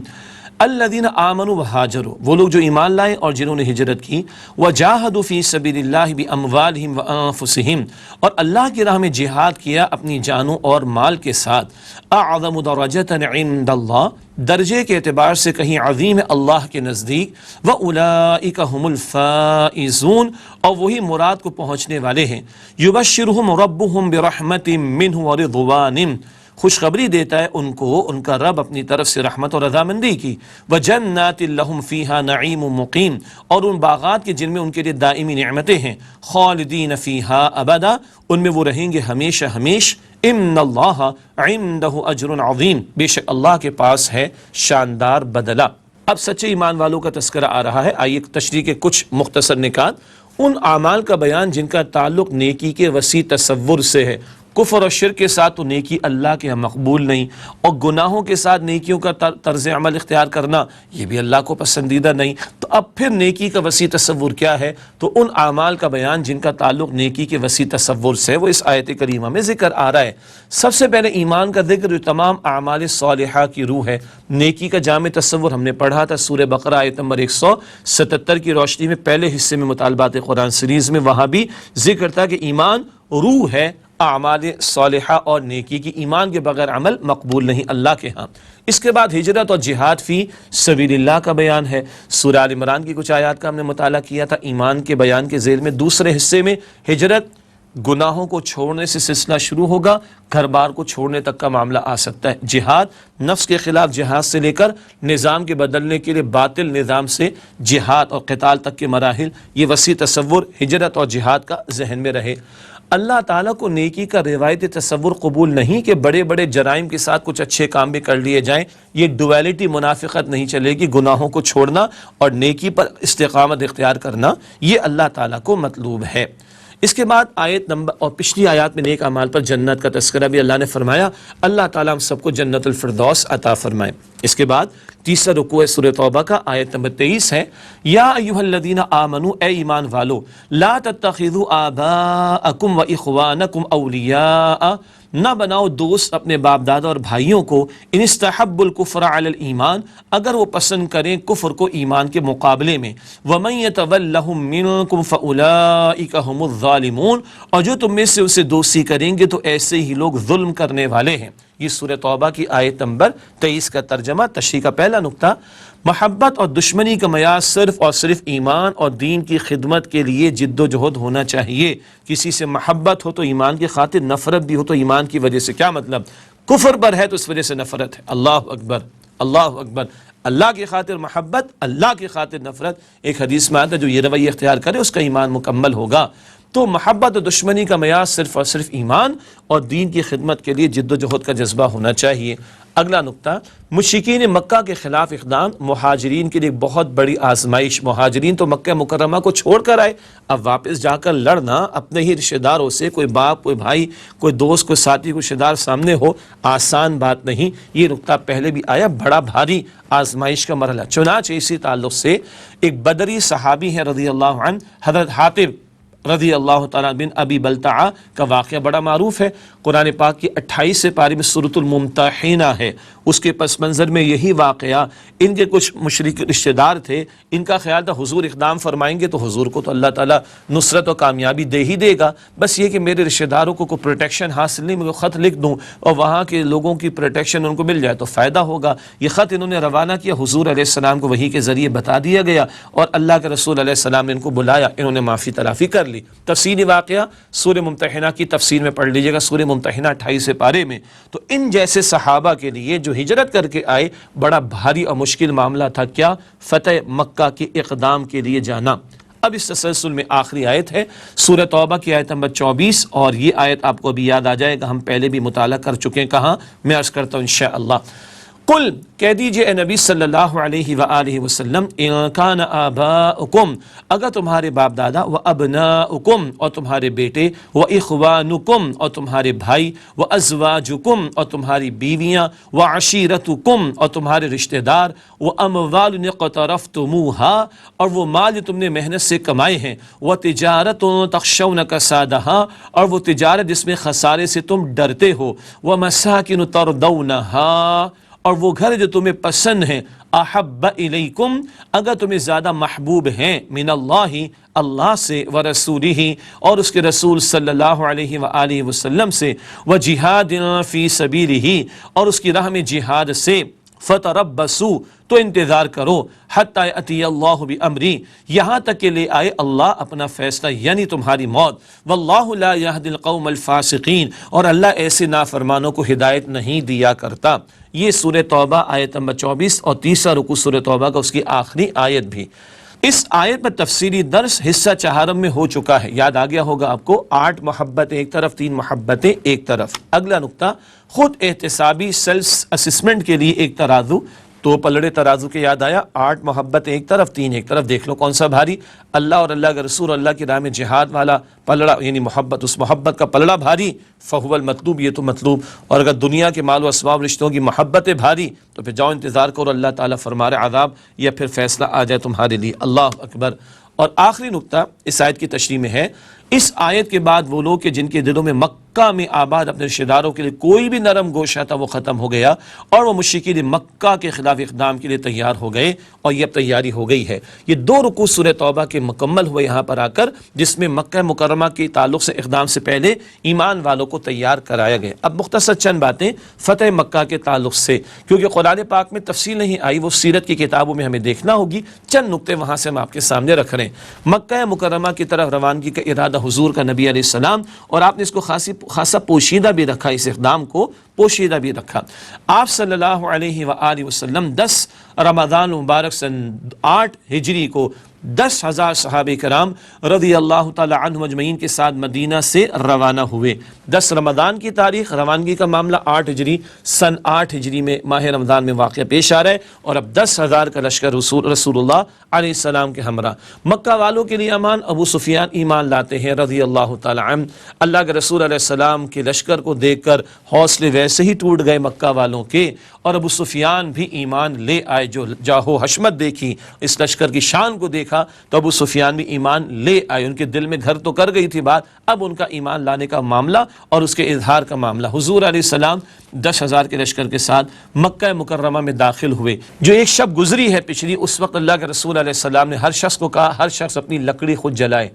الذین آمنوا وہاجروا، وہ لوگ جو ایمان لائے اور جنہوں نے ہجرت کی، وجاہدوا فی سبیل اللہ باموالہم وانفسہم، اور اللہ کی راہ میں جہاد کیا اپنی جانوں اور مال کے ساتھ، اعظم درجۃ عند اللہ، درجے کے اعتبار سے کہیں عظیم ہے اللہ کے نزدیک، واولئک هم الفائزون، اور وہی مراد کو پہنچنے والے ہیں، یبشرہم ربہم برحمت منہ ورضوان، خوشخبری دیتا ہے ان کو ان کا رب اپنی طرف سے رحمت اور رضامندی کی، وجنات لہم فیہا نعیم مقیم، اور ان باغات کے جن میں ان کے لیے دائمی نعمتیں ہیں، خالدین فیہا ابدا، ان میں وہ رہیں گے ہمیشہ ہمیش، ان اللہ عندہ اجر عظیم، بے شک اللہ کے پاس ہے شاندار بدلہ۔ اب سچے ایمان والوں کا تذکرہ آ رہا ہے، آئیے تشریح کے کچھ مختصر نکات، ان اعمال کا بیان جن کا تعلق نیکی کے وسیع تصور سے ہے۔ کفر اور شرک کے ساتھ تو نیکی اللہ کے مقبول نہیں، اور گناہوں کے ساتھ نیکیوں کا طرز عمل اختیار کرنا یہ بھی اللہ کو پسندیدہ نہیں۔ تو اب پھر نیکی کا وسیع تصور کیا ہے؟ تو ان اعمال کا بیان جن کا تعلق نیکی کے وسیع تصور سے وہ اس آیت کریمہ میں ذکر آ رہا ہے۔ سب سے پہلے ایمان کا ذکر جو تمام اعمال صالحہ کی روح ہے، نیکی کا جامع تصور ہم نے پڑھا تھا سورہ بقرہ آیت نمبر 177 کی روشنی میں، پہلے حصے میں مطالبات قرآن سیریز میں، وہاں بھی ذکر تھا کہ ایمان روح ہے، اعمال صالحہ اور نیکی کی، ایمان کے بغیر عمل مقبول نہیں اللہ کے ہاں۔ اس کے بعد ہجرت اور جہاد فی سبیل اللہ کا بیان ہے۔ سورہ آل عمران کی کچھ آیات کا ہم نے مطالعہ کیا تھا ایمان کے بیان کے ذیل میں۔ دوسرے حصے میں ہجرت، گناہوں کو چھوڑنے سے سلسلہ شروع ہوگا، گھر بار کو چھوڑنے تک کا معاملہ آ سکتا ہے۔ جہاد، نفس کے خلاف جہاد سے لے کر نظام کے بدلنے کے لیے باطل نظام سے جہاد اور قتال تک کے مراحل، یہ وسیع تصور ہجرت اور جہاد کا ذہن میں رہے۔ اللہ تعالیٰ کو نیکی کا روایتی تصور قبول نہیں کہ بڑے بڑے جرائم کے ساتھ کچھ اچھے کام بھی کر لیے جائیں، یہ ڈویلٹی منافقت نہیں چلے گی، گناہوں کو چھوڑنا اور نیکی پر استقامت اختیار کرنا یہ اللہ تعالیٰ کو مطلوب ہے۔ اس کے بعد آیت نمبر اور پچھلی آیات میں نیک اعمال پر جنت کا تذکرہ بھی اللہ نے فرمایا، اللہ تعالیٰ ہم سب کو جنت الفردوس عطا فرمائے۔ اس کے بعد تیسرا رکوع سورہ توبہ کا آیت نمبر 23 ہے، یا ایھا الذین آمنوا، اے ایمان والو، لا تتخذوا آباءکم و اخوانکم اولیاء، نہ بناؤ دوست اپنے باپ دادا اور بھائیوں کو، ان استحبوا الکفر علی الایمان، اگر وہ پسند کریں کفر کو ایمان کے مقابلے میں، ومن یتولہم منکم فاولئک ھم الظالمون، اور جو تم میں سے اسے دوستی کریں گے تو ایسے ہی لوگ ظلم کرنے والے ہیں۔ یہ سورہ توبہ کی آیت نمبر 23 کا ترجمہ۔ تشریح کا پہلا نقطہ، محبت اور دشمنی کا معیار صرف اور صرف ایمان اور دین کی خدمت کے لیے جد و جہد ہونا چاہیے۔ کسی سے محبت ہو تو ایمان کی خاطر، نفرت بھی ہو تو ایمان کی وجہ سے۔ کیا مطلب؟ کفر پر ہے تو اس وجہ سے نفرت ہے۔ اللہ اکبر، اللہ اکبر۔ اللہ کی خاطر محبت، اللہ کی خاطر نفرت۔ ایک حدیث میں آتا ہے جو یہ رویہ اختیار کرے اس کا ایمان مکمل ہوگا۔ تو محبت اور دشمنی کا معیار صرف اور صرف ایمان اور دین کی خدمت کے لیے جد و جہد کا جذبہ ہونا چاہیے۔ اگلا نقطہ، مشرکین مکہ کے خلاف اقدام مہاجرین کے لیے بہت بڑی آزمائش۔ مہاجرین تو مکہ مکرمہ کو چھوڑ کر آئے، اب واپس جا کر لڑنا اپنے ہی رشتہ داروں سے، کوئی باپ، کوئی بھائی، کوئی دوست، کوئی ساتھی، کوئی رشتہ دار سامنے ہو، آسان بات نہیں۔ یہ نقطہ پہلے بھی آیا، بڑا بھاری آزمائش کا مرحلہ۔ چنانچہ اسی تعلق سے ایک بدری صحابی ہے رضی اللہ عنہ، حضرت حاطب رضی اللہ تعالیٰ بن ابی بلتعہ کا واقعہ بڑا معروف ہے۔ قرآن پاک کی 28 پارے میں سورۃ الممتحنہ ہے، اس کے پس منظر میں یہی واقعہ، ان کے کچھ مشرک رشتہ دار تھے، ان کا خیال تھا حضور اقدام فرمائیں گے تو حضور کو تو اللہ تعالیٰ نصرت و کامیابی دے ہی دے گا، بس یہ کہ میرے رشتہ داروں کو کوئی پروٹیکشن حاصل نہیں، میں خط لکھ دوں اور وہاں کے لوگوں کی پروٹیکشن ان کو مل جائے تو فائدہ ہوگا۔ یہ خط انہوں نے روانہ کیا، حضور علیہ السلام کو وحی کے ذریعے بتا دیا گیا اور اللہ کے رسول علیہ السلام نے ان کو بلایا، انہوں نے معافی تلافی کر لی۔ تفصیلی واقعہ سورہ ممتحنہ کی تفسیر میں پڑھ لیجیے گا، سورہ ممتحنہ 28 پارے میں۔ تو ان جیسے صحابہ کے لیے جو ہجرت کر کے آئے بڑا بھاری اور مشکل معاملہ تھا، کیا؟ فتح مکہ کے اقدام کے لیے جانا۔ اب اس تسلسل میں آخری آیت ہے سورہ توبہ کی آیت نمبر 24، اور یہ آیت آپ کو ابھی یاد آ جائے گا، ہم پہلے بھی مطالعہ کر چکے ہیں، کہاں؟ میں عرض کرتا ہوں انشاءاللہ۔ قل، کہہ دیجئے اے نبی صلی اللہ علیہ وآلہ وسلم، ان کان آباؤکم، اگر تمہارے باپ دادا، و ابناؤکم، اور تمہارے بیٹے، و اخوانکم، اور تمہارے بھائی، و ازواجکم، اور تمہاری بیویاں، و عشیرتکم، اور تمہارے رشتہ دار، و اموال اقترفتموہا، اور وہ مال جو تم نے محنت سے کمائے ہیں، و تجارت تخشون کسادہا، اور وہ تجارت جس میں خسارے سے تم ڈرتے ہو، و مساکن تردونہا، اور وہ گھر جو تمہیں پسند ہیں، احب الیکم، اگر تمہیں زیادہ محبوب ہیں، من اللہ، اللہ سے، ورسولہ، اور اس کے رسول صلی اللہ علیہ وآلہ وسلم سے، وجہاد فی سبیلہ، اور اس کی راہ میں جہاد سے، فتربصوا، تو انتظار کرو، حتی اتی اللہ بامری، یہاں تک کہ لے آئے اللہ اپنا فیصلہ، یعنی تمہاری موت، واللہ لا یہدی القوم الفاسقین، اور اللہ ایسے نافرمانوں کو ہدایت نہیں دیا کرتا۔ یہ سورہ توبہ آیت نمبر 24 اور تیسرا رکوع سورہ توبہ کا اس کی آخری آیت بھی۔ اس آیت پر تفصیلی درس حصہ چہارم میں ہو چکا ہے، یاد آ گیا ہوگا آپ کو، 8 محبتیں ایک طرف، 3 محبتیں ایک طرف۔ اگلا نقطہ، خود احتسابی سیلف اسسمنٹ کے لیے ایک ترازو، تو پلڑے ترازو کے یاد آیا، 8 محبتیں ایک طرف، 3 ایک طرف، دیکھ لو کون سا بھاری؟ اللہ اور اللہ کے رسول، اللہ کی راہ میں جہاد والا پلڑا، یعنی محبت، اس محبت کا پلڑا بھاری، فہو المطلوب، یہ تو مطلوب۔ اور اگر دنیا کے مال و اسباب رشتوں کی محبتیں بھاری تو پھر جاؤ انتظار کرو، اللہ تعالیٰ فرما رہے عذاب یا پھر فیصلہ آ جائے تمہارے لیے۔ اللہ اکبر۔ اور آخری نقطہ اس آیت کی تشریح میں ہے، اس آیت کے بعد وہ لوگ کہ جن کے دلوں میں مکہ میں آباد اپنے رشتہ داروں کے لیے کوئی بھی نرم گوشہ تھا وہ ختم ہو گیا اور وہ مشرکین مکہ کے خلاف اقدام کے لیے تیار ہو گئے، اور یہ اب تیاری ہو گئی ہے۔ یہ 2 رکوع سورہ توبہ کے مکمل ہوئے یہاں پر آ کر، جس میں مکہ مکرمہ کے تعلق سے اقدام سے پہلے ایمان والوں کو تیار کرایا گیا۔ اب مختصر چند باتیں فتح مکہ کے تعلق سے، کیونکہ قرآن پاک میں تفصیل نہیں آئی، وہ سیرت کی کتابوں میں ہمیں دیکھنا ہوگی، چند نقطے وہاں سے ہم آپ کے سامنے رکھ رہے ہیں۔ مکہ مکرمہ کی طرف روانگی کا ارادہ حضور کا نبی علیہ السلام، اور آپ نے اس کو خاصا پوشیدہ بھی رکھا، اس اقدام کو پوشیدہ بھی رکھا۔ آپ صلی اللہ علیہ وآلہ وسلم 10 رمضان مبارک سن 8 ہجری کو 10,000 صحابہ کرام رضی اللہ تعالی عنہم اجمعین کے ساتھ مدینہ سے روانہ ہوئے۔ 10 رمضان کی تاریخ، روانگی کا معاملہ 8 ہجری سن 8 ہجری میں ماہ رمضان میں واقعہ پیش آ رہا ہے، اور اب 10,000 کا لشکر رسول اللہ علیہ السلام کے ہمراہ۔ مکہ والوں کے لیے امان، ابو سفیان ایمان لاتے ہیں رضی اللہ تعالی عنہ۔ اللہ کے رسول علیہ السلام کے لشکر کو دیکھ کر حوصلے ویسے ہی ٹوٹ گئے مکہ والوں کے، اور ابو سفیان بھی ایمان لے آئے۔ جو جاہو حشمت دیکھی، اس لشکر کی شان کو دیکھا تو ابو سفیان بھی ایمان لے آئے۔ ان کے دل میں گھر تو کر گئی تھی بات، اب ان کا ایمان لانے کا معاملہ اور اس کے اظہار کا معاملہ۔ حضور علیہ السلام 10,000 کے لشکر کے ساتھ مکہ مکرمہ میں داخل ہوئے۔ جو ایک شب گزری ہے پچھلی، اس وقت اللہ کے رسول علیہ السلام نے ہر شخص کو کہا ہر شخص اپنی لکڑی خود جلائے،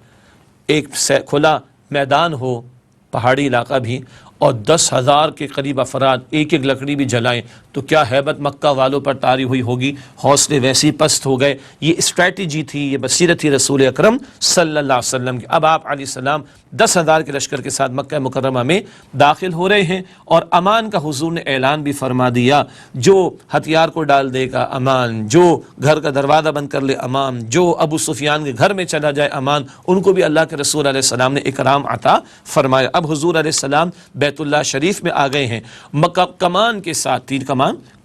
ایک کھلا میدان ہو، پہاڑی علاقہ بھی، اور 10,000 کے قریب افراد ایک ایک لکڑی بھی جلائیں تو کیا ہیبت مکہ والوں پر طاری ہوئی ہوگی، حوصلے ویسے ہی پست ہو گئے۔ یہ اسٹریٹجی تھی، یہ بصیرت تھی رسول اکرم صلی اللہ علیہ وسلم کی۔ اب آپ علیہ السلام 10,000 کے لشکر کے ساتھ مکہ مکرمہ میں داخل ہو رہے ہیں، اور امان کا حضور نے اعلان بھی فرما دیا، جو ہتھیار کو ڈال دے گا امان، جو گھر کا دروازہ بند کر لے امان، جو ابو سفیان کے گھر میں چلا جائے امان، ان کو بھی اللہ کے رسول علیہ السلام نے اکرام عطا فرمایا۔ اب حضور علیہ السلام بیت اللہ شریف میں آ گئے ہیں، مکہ کمان کے ساتھ، تیر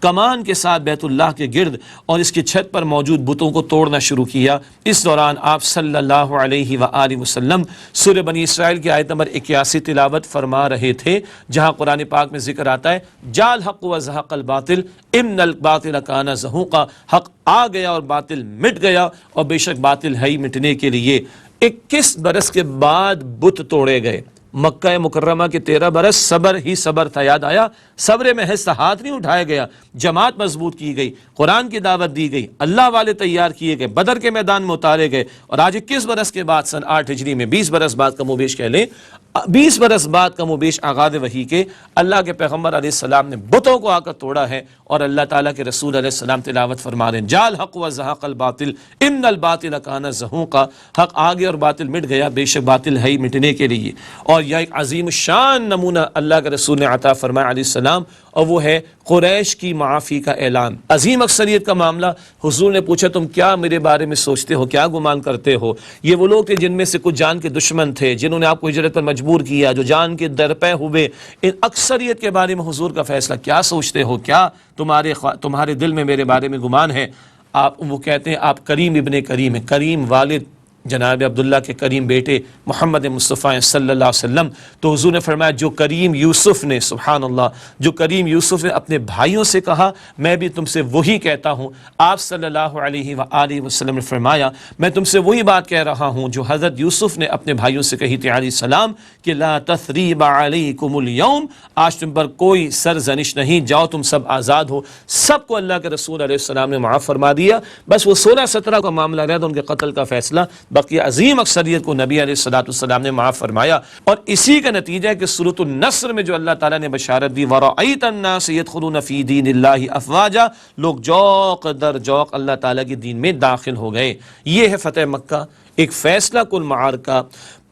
کمان کے ساتھ بیت اللہ کے گرد اور اس کی چھت پر موجود بتوں کو توڑنا شروع کیا۔ اس دوران آپ صلی اللہ علیہ وآلہ وسلم سورہ بنی اسرائیل کی آیت نمبر 81 تلاوت فرما رہے تھے، جہاں قرآن پاک میں ذکر آتا ہے جاء الحق وزهق الباطل ان الباطل کان زہوقا، حق آ گیا اور باطل مٹ گیا، اور بے شک باطل ہے ہی مٹنے کے لیے۔ 21 برس کے بعد بت توڑے گئے۔ مکہ مکرمہ کے 13 برس صبر ہی صبر تھا، یاد آیا، صبر محض ہاتھ نہیں اٹھایا گیا، جماعت مضبوط کی گئی، قرآن کی دعوت دی گئی، اللہ والے تیار کیے گئے، بدر کے میدان میں اتارے گئے، اور آج 21 برس کے بعد سن 8 ہجری میں 20 برس بعد کم و بیش کہہ لیں، 20 برس بعد کم و بیش آغاز وحی کے اللہ کے پیغمبر علیہ السلام نے بتوں کو آ کر توڑا ہے، اور اللہ تعالیٰ کے رسول علیہ السلام تلاوت فرما رہے ہیں جاء الحق وزهق الباطل ان الباطل کان زہوقا، حق آ گیا اور باطل مٹ گیا، بے شک باطل ہے ہی مٹنے کے لیے۔ اور یہ ایک عظیم شان نمونہ اللہ کے رسول نے عطا فرمایا علیہ السلام، اور وہ ہے قریش کی معافی کا اعلان۔ عظیم اکثریت کا معاملہ، حضور نے پوچھا تم کیا میرے بارے میں سوچتے ہو، کیا گمان کرتے ہو؟ یہ وہ لوگ تھے جن میں سے کچھ جان کے دشمن تھے، جنہوں نے آپ کو ہجرت پر مجبور کیا، جو جان کے درپے ہوئے، ان اکثریت کے بارے میں حضور کا فیصلہ کیا سوچتے ہو، کیا تمہارے دل میں میرے بارے میں گمان ہے؟ وہ کہتے ہیں آپ کریم ابن کریم ہیں، کریم والد جناب عبداللہ کے کریم بیٹے محمد مصطفیٰ صلی اللہ علیہ وسلم۔ تو حضور نے فرمایا جو کریم یوسف نے، سبحان اللہ، جو کریم یوسف نے اپنے بھائیوں سے کہا میں بھی تم سے وہی کہتا ہوں۔ آپ صلی اللہ علیہ وآلہ وسلم نے فرمایا میں تم سے وہی بات کہہ رہا ہوں جو حضرت یوسف نے اپنے بھائیوں سے کہی تھی علیہ السلام، کہ لا تثریب علیکم اليوم، آج تم پر کوئی سرزنش نہیں، جاؤ تم سب آزاد ہو۔ سب کو اللہ کے رسول علیہ السلام نے معاف فرما دیا، بس وہ 16-17 کا معاملہ رہ تھا ان کے قتل کا فیصلہ، باقی عظیم اکثریت کو نبی علیہ السلام نے معاف فرمایا۔ اور اسی کا نتیجہ ہے کہ سورۃ النصر میں جو اللہ تعالیٰ نے بشارت دی وَرَأَيْتَ النَّاسَ يَدْخُلُونَ فِي دِينِ اللَّهِ أَفْوَاجًا، لوگ جوق در جوق اللہ تعالیٰ کے دین میں داخل ہو گئے۔ یہ ہے فتح مکہ، ایک فیصلہ کن معرکہ،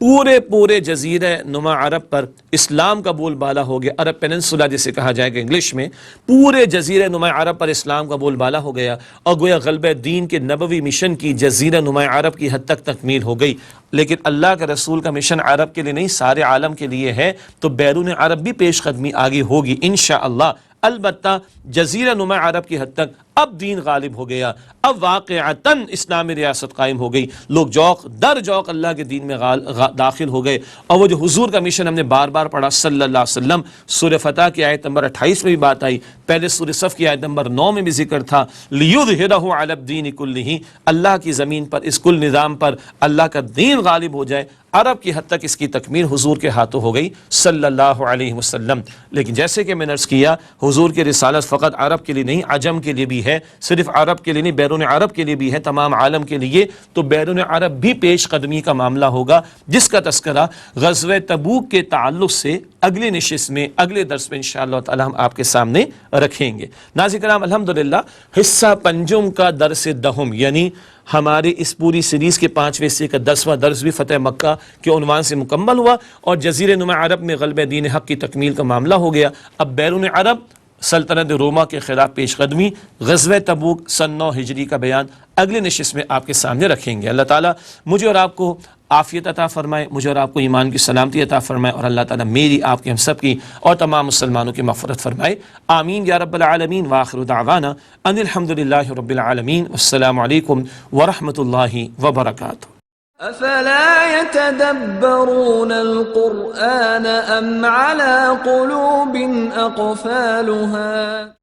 پورے جزیرہ نما عرب پر اسلام کا بول بالا ہو گیا۔ عرب پیننسولا جسے کہا جائے گا انگلش میں، پورے جزیرہ نما عرب پر اسلام کا بول بالا ہو گیا، اور گویا غلبہ دین کے نبوی مشن کی جزیرہ نما عرب کی حد تک تکمیل ہو گئی۔ لیکن اللہ کے رسول کا مشن عرب کے لیے نہیں، سارے عالم کے لیے ہے، تو بیرون عرب بھی پیش قدمی آگے ہوگی انشاءاللہ۔ البتہ جزیرہ نما عرب کی حد تک اب دین غالب ہو گیا، اب واقعتاً اسلامی ریاست قائم ہو گئی، لوگ جوق در جوق اللہ کے دین میں داخل ہو گئے۔ اور وہ جو حضور کا مشن ہم نے بار بار پڑھا صلی اللہ علیہ وسلم، سورہ فتح کی آیت نمبر 28 میں بھی بات آئی، پہلے سورہ صف کی آیت نمبر 9 میں بھی ذکر تھا، لِيُظْهِرَهُ عَلَى الدِّينِ كُلِّهِ، اللہ کی زمین پر اس کل نظام پر اللہ کا دین غالب ہو جائے۔ عرب کی حد تک اس کی تکمیل حضور کے ہاتھوں ہو گئی صلی اللہ علیہ وسلم۔ لیکن جیسے کہ میں نے عرض کیا، حضور کی رسالت فقط عرب کے لیے نہیں، عجم کے لیے بھی ہے، صرف عرب کے لیے نہیں، بیرون عرب کے لیے بھی ہے، تمام عالم کے لیے۔ تو بیرون عرب بھی پیش قدمی کا معاملہ ہوگا، جس کا تذکرہ غزوہ تبوک کے تعلق سے اگلی نشست میں، اگلے درس میں انشاءاللہ تعالی ہم آپ کے سامنے رکھیں گے۔ ناظرین کرام، الحمدللہ حصہ پنجم کا درس دہم، یعنی ہماری اس پوری سیریز کے 5ویں حصے کا 10واں درس بھی فتح مکہ کے عنوان سے مکمل ہوا، اور جزیرہ نما عرب میں غلبہ دین حق کی تکمیل کا معاملہ ہو گیا۔ اب بیرون عرب سلطنت روما کے خلاف پیش قدمی، غزوہ تبوک سن 9 ہجری کا بیان اگلے نشست میں آپ کے سامنے رکھیں گے۔ اللہ تعالیٰ مجھے اور آپ کو عافیت عطا فرمائے، مجھے اور آپ کو ایمان کی سلامتی عطا فرمائے، اور اللہ تعالیٰ میری، آپ کی، ہم سب کی اور تمام مسلمانوں کی مغفرت فرمائے، آمین یا رب العالمین۔ وآخر دعوانا ان الحمدللہ رب العالمین، والسلام علیکم ورحمۃ اللہ وبرکاتہ۔ أفلا يتدبرون القرآن أم على قلوب أقفالها